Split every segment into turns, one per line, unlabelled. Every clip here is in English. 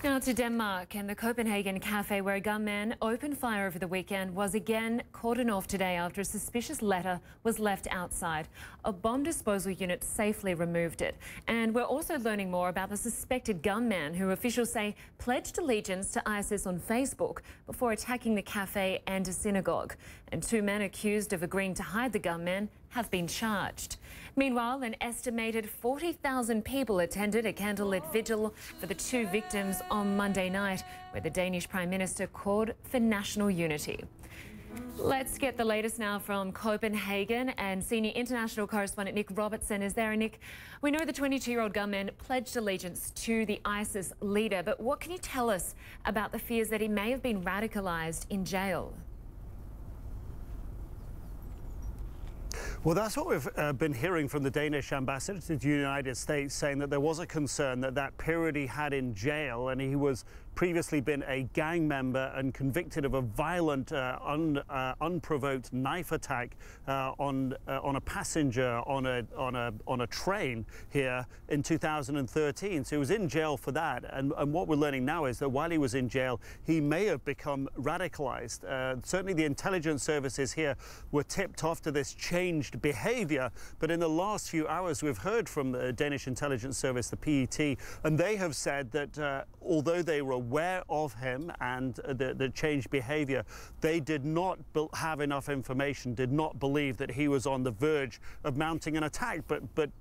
Now to Denmark, and the Copenhagen cafe where a gunman opened fire over the weekend was again cordoned off today after a suspicious letter was left outside. A bomb disposal unit safely removed it. And we're also learning more about the suspected gunman, who officials say pledged allegiance to ISIS on Facebook before attacking the cafe and a synagogue. And two men accused of agreeing to hide the gunman have been charged. Meanwhile, an estimated 40,000 people attended a candlelit vigil for the two victims on Monday night, where the Danish Prime Minister called for national unity. Let's get the latest now from Copenhagen, and senior international correspondent Nic Robertson is there. And Nic, we know the 22-year-old gunman pledged allegiance to the ISIS leader, but what can you tell us about the fears that he may have been radicalised in jail?
Well, that's what we've been hearing from the Danish ambassador to the United States, saying that there was a concern that that period he had in jail, and he was previously been a gang member and convicted of a violent, unprovoked knife attack on a passenger on a train here in 2013. So he was in jail for that, and what we're learning now is that while he was in jail, he may have become radicalized. Certainly, the intelligence services here were tipped off to this changed behavior, but in the last few hours we've heard from the Danish intelligence service, the PET, and they have said that although they were aware of him and the changed behavior, they did not have enough information, did not believe that he was on the verge of mounting an attack. But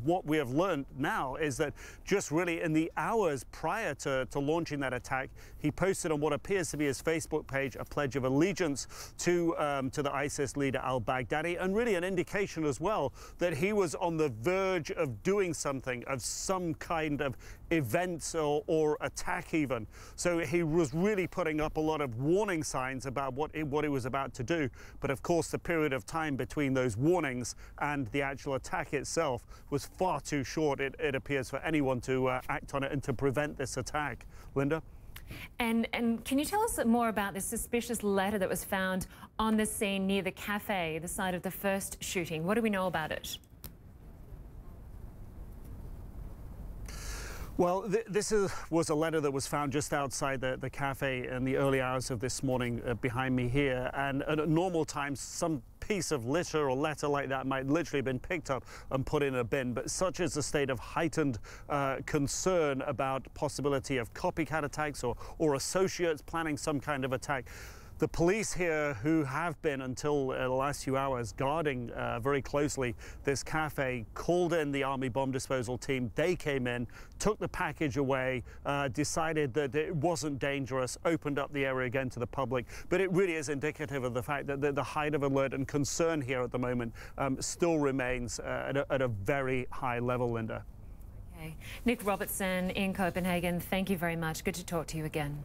what we have learned now is that just really in the hours prior to launching that attack, he posted on what appears to be his Facebook page a pledge of allegiance to the ISIS leader al-Baghdadi, and really an indication as well that he was on the verge of doing something, of some kind of events or attack even. So he was really putting up a lot of warning signs about what he was about to do. But of course, the period of time between those warnings and the actual attack itself was far too short, it appears, for anyone to act on it and to prevent this attack. Lynda?
And can you tell us more about this suspicious letter that was found on the scene near the cafe, the site of the first shooting? What do we know about it?
Well, this was a letter that was found just outside the cafe in the early hours of this morning behind me here. And at normal times, some piece of litter or letter like that might literally have been picked up and put in a bin. But such is the state of heightened concern about possibility of copycat attacks or associates planning some kind of attack. The police here, who have been until the last few hours guarding very closely this cafe, called in the army bomb disposal team. They came in, took the package away, decided that it wasn't dangerous, opened up the area again to the public. But it really is indicative of the fact that the height of alert and concern here at the moment still remains at a very high level, Lynda.
Okay. Nic Robertson in Copenhagen, thank you very much. Good to talk to you again.